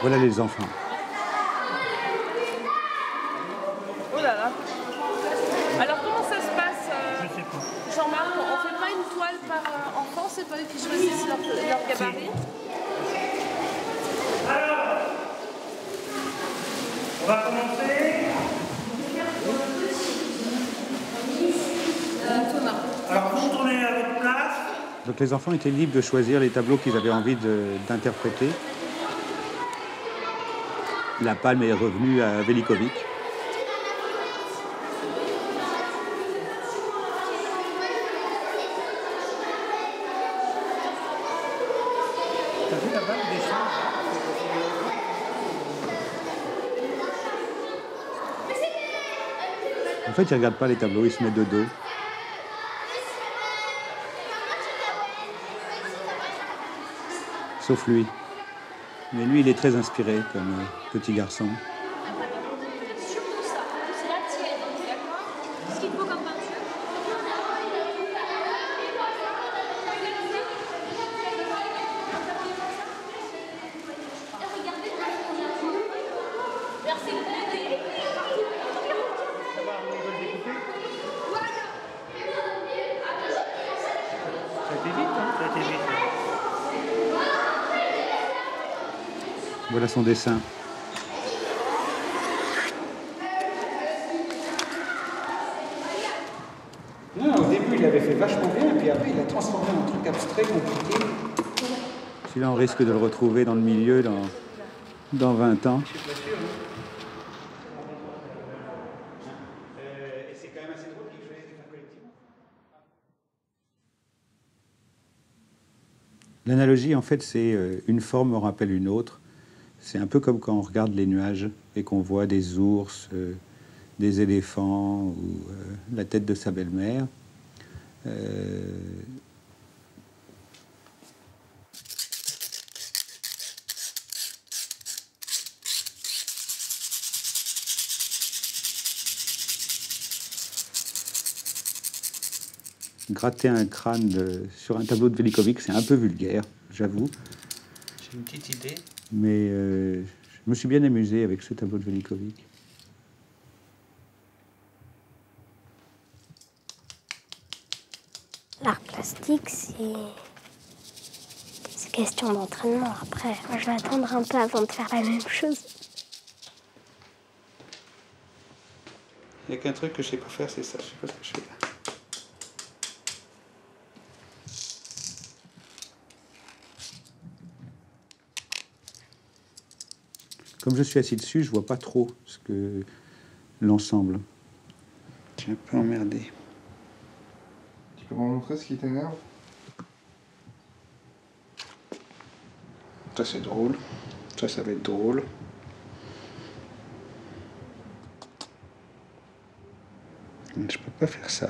Voilà les enfants. Oh là là. Alors comment ça se passe Jean-Marc, on fait pas une toile par enfant, c'est pas eux qui choisissent leur gabarit? Alors, on va commencer. Alors, vous tournez à votre place. Donc les enfants étaient libres de choisir les tableaux qu'ils avaient envie d'interpréter. La palme est revenue à Velikovic. T'as vu là-bas le dessin? En fait, ils ne regardent pas les tableaux, ils se mettent de dos. Sauf lui. Mais lui, il est très inspiré comme petit garçon. Surtout ça, c'est la tienne, d'accord? Ce qu'il faut comme peinture. Merci de m'aider. Savoir où ils veulent découper. Ça a été vite, hein? Ça a été vite. Voilà son dessin. Non, au début, il l'avait fait vachement bien, puis après, il l'a transformé en un truc abstrait, compliqué. Celui-là, on risque de le retrouver dans le milieu dans 20 ans. Je suis pas sûr. Et c'est quand même assez drôle qu'il choisisse de faire collectivement. L'analogie, en fait, c'est une forme me rappelle une autre. C'est un peu comme quand on regarde les nuages et qu'on voit des ours, des éléphants ou la tête de sa belle-mère. Gratter un crâne sur un tableau de Velikovic, c'est un peu vulgaire, j'avoue. J'ai une petite idée. Mais je me suis bien amusé avec ce tableau de Velikovic. L'art plastique, c'est question d'entraînement. Après, moi, je vais attendre un peu avant de faire la même chose. Il n'y a qu'un truc que je sais pas faire, c'est ça. Je sais pas ce que je fais là. Comme je suis assis dessus, je vois pas trop l'ensemble. Je suis un peu emmerdé. Tu peux me montrer ce qui t'énerve? Ça c'est drôle. Ça va être drôle. Je peux pas faire ça.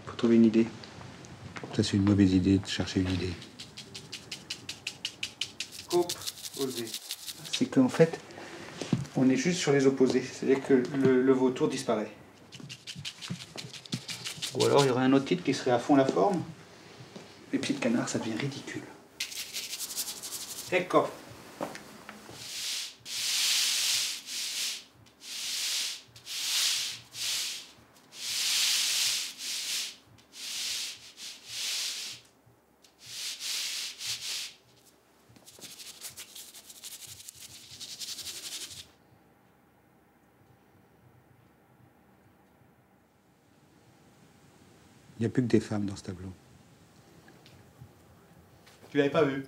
Faut trouver une idée. Ça, c'est une mauvaise idée de chercher une idée. Coupe, oser. C'est qu'en fait, on est juste sur les opposés. C'est-à-dire que le vautour disparaît. Ou alors il y aurait un autre titre qui serait à fond la forme. Les pieds de canard, ça devient ridicule. Ecco. Il n'y a plus que des femmes dans ce tableau. Tu l'avais pas vu?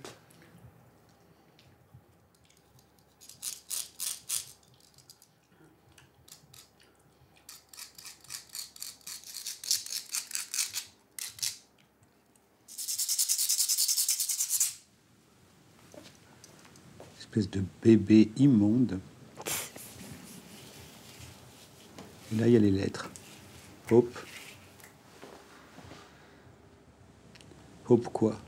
Espèce de bébé immonde. Et là, il y a les lettres. Pope. Pope quoi?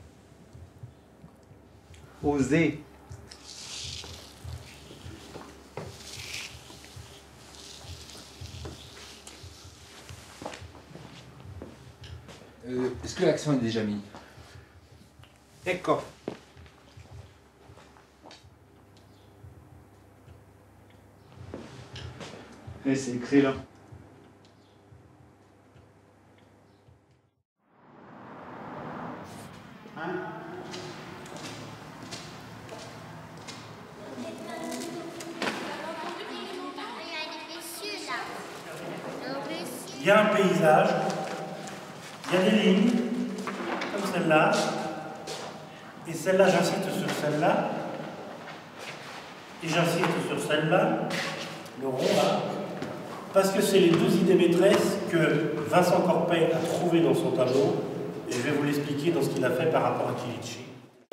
Oser. Est-ce que l'accent est déjà mis? Ecco. Et c'est excellent. Hein? Il y a un paysage, il y a des lignes, comme celle-là, et celle-là, j'insiste sur celle-là, et j'insiste sur celle-là, le rond là, parce que c'est les deux idées maîtresses que Vincent Corpeil a trouvées dans son tableau, et je vais vous l'expliquer dans ce qu'il a fait par rapport à Kilichi.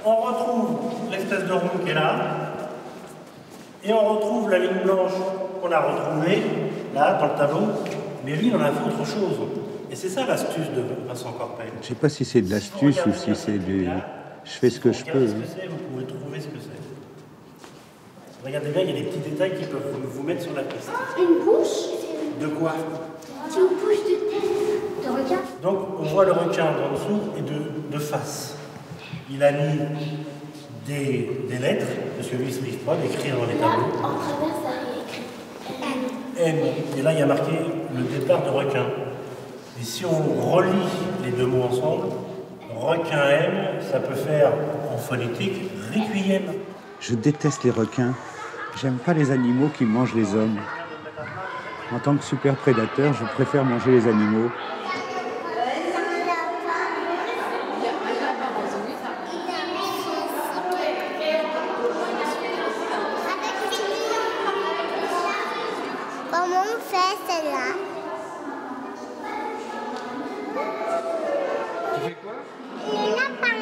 On retrouve l'espèce de rond qui est là, et on retrouve la ligne blanche qu'on a retrouvée, là, dans le tableau, mais lui, il en a fait autre chose. Et c'est ça l'astuce de Vincent Corpeil. Je ne sais pas si c'est de l'astuce ou si c'est du... Je fais ce que je peux. Regardez ce que c'est, vous pouvez trouver ce que c'est. Regardez bien, il y a des petits détails qui peuvent vous mettre sur la piste. Une bouche. De quoi? C'est une bouche de tête. De requin. Donc, on voit le requin d'en dessous et de face. Il a mis des lettres, parce que lui, il ne se livre pas d'écrire dans les tableaux. En travers, ça est écrit M. M. Et là, il y a marqué le départ de requin. Et si on relie les deux mots ensemble, requin M, ça peut faire en phonétique requiem. Je déteste les requins. J'aime pas les animaux qui mangent les hommes. En tant que super prédateur, je préfère manger les animaux. Comment on fait celle-là? Tu fais quoi? Le lapin.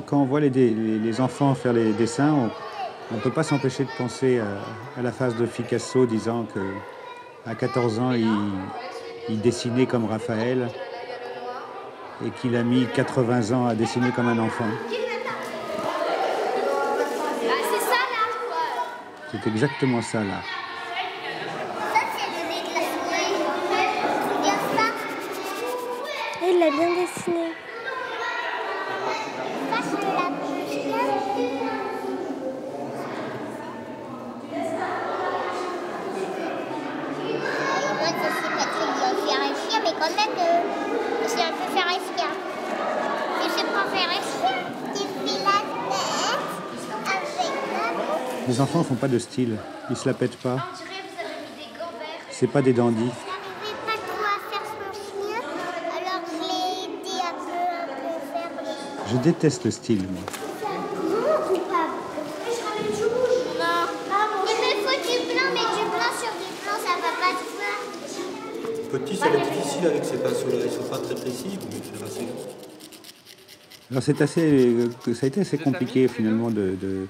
Quand on voit les enfants faire les dessins, on ne peut pas s'empêcher de penser à la phase de Picasso disant qu'à 14 ans, il dessinait comme Raphaël et qu'il a mis 80 ans à dessiner comme un enfant. C'est ça là. C'est exactement ça, là. Ça, c'est le déclassé. Regarde ça. Il l'a bien dessiné. Ça, c'est la bouche. Moi, je sais pas très bien faire un chien, mais quand même, je sais un peu faire un chien. Je sais pas faire un chien. Tu fais la tête avec la... Les enfants ne font pas de style. Ils se la pètent pas. On dirait que vous avez mis des gants verts. C'est pas des dandys. J'arrivais pas trop à faire son chien, alors je l'ai aidé un peu faire le chien. Je déteste le style, moi. Comment ou pas? Je ramène du rouge. Non. Il me faut du blanc, mais du blanc sur du blanc, ça va pas se voir. Petit, ça va être difficile avec ces pinceaux-là. Ils sont pas très précis, mais c'est facile. Alors ça a été assez compliqué finalement de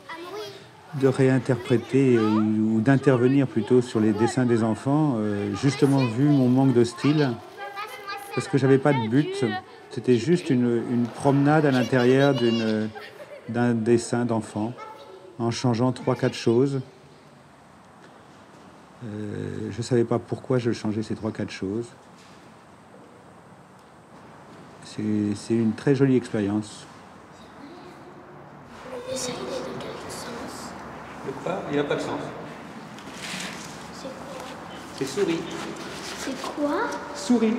réinterpréter ou d'intervenir plutôt sur les dessins des enfants, justement vu mon manque de style, parce que j'avais pas de but. C'était juste une promenade à l'intérieur d'un dessin d'enfant, en changeant 3-4 choses. Je ne savais pas pourquoi je changeais ces 3-4 choses. C'est une très jolie expérience. Le dessin, il est dans quel sens? Le quoi? Il n'a pas de sens. C'est quoi? C'est souris. C'est quoi? Souris.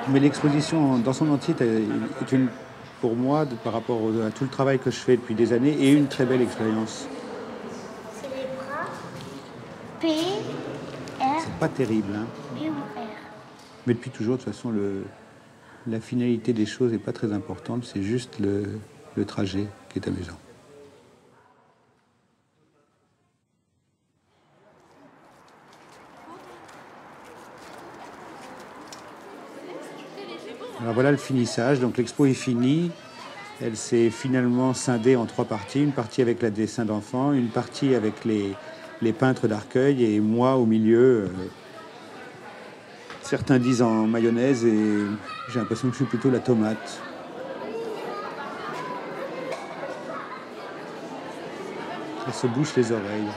Mais l'exposition dans son entier est une, pour moi, par rapport à tout le travail que je fais depuis des années, et une très belle expérience. C'est les bras. P, R, C'est pas terrible, hein. P ou R. Mais depuis toujours, de toute façon, la finalité des choses n'est pas très importante, c'est juste le trajet qui est amusant. Alors voilà le finissage, donc l'expo est finie. Elle s'est finalement scindée en 3 parties. Une partie avec le dessin d'enfants, une partie avec les peintres d'Arcueil et moi au milieu. Certains disent en mayonnaise et j'ai l'impression que je suis plutôt la tomate. Elle se bouche les oreilles.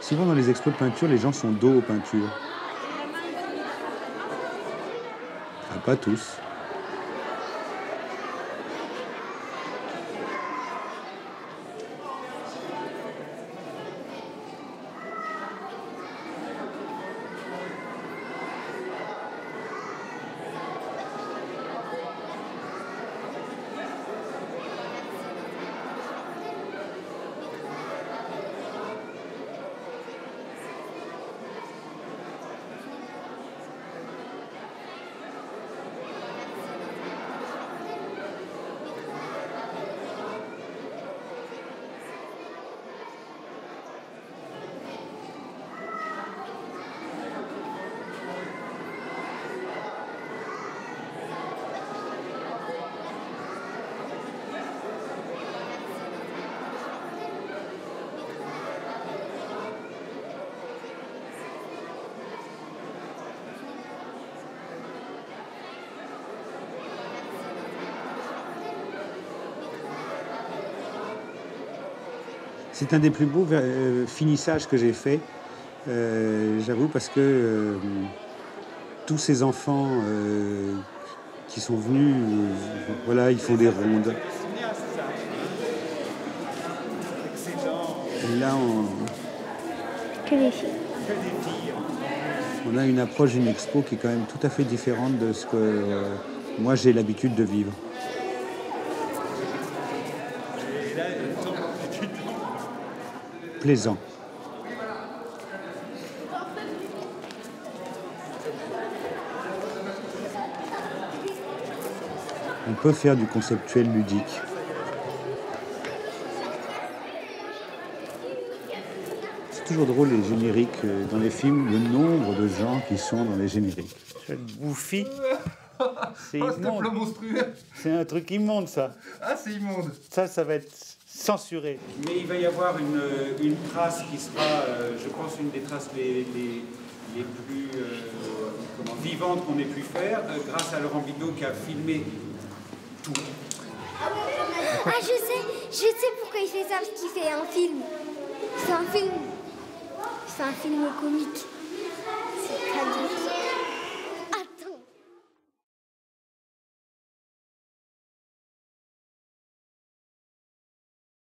Souvent dans les expos de peinture, les gens sont dos aux peintures. Ah, pas tous. C'est un des plus beaux finissages que j'ai fait, j'avoue, parce que tous ces enfants qui sont venus, voilà, ils font des rondes. Et là, Que les filles. on a une approche d'une expo qui est quand même tout à fait différente de ce que moi j'ai l'habitude de vivre. Plaisant. On peut faire du conceptuel ludique. C'est toujours drôle les génériques dans les films, le nombre de gens qui sont dans les génériques. Cette bouffie, c'est immonde. monstrueux. C'est un truc immonde ça. Ah, c'est immonde. Ça va être censuré. Mais il va y avoir une trace qui sera, je pense, une des traces les plus vivantes qu'on ait pu faire, grâce à Laurent Bidault qui a filmé tout. Ah, je sais pourquoi il fait ça, parce qu'il fait un film. C'est un film comique. C'est très bien.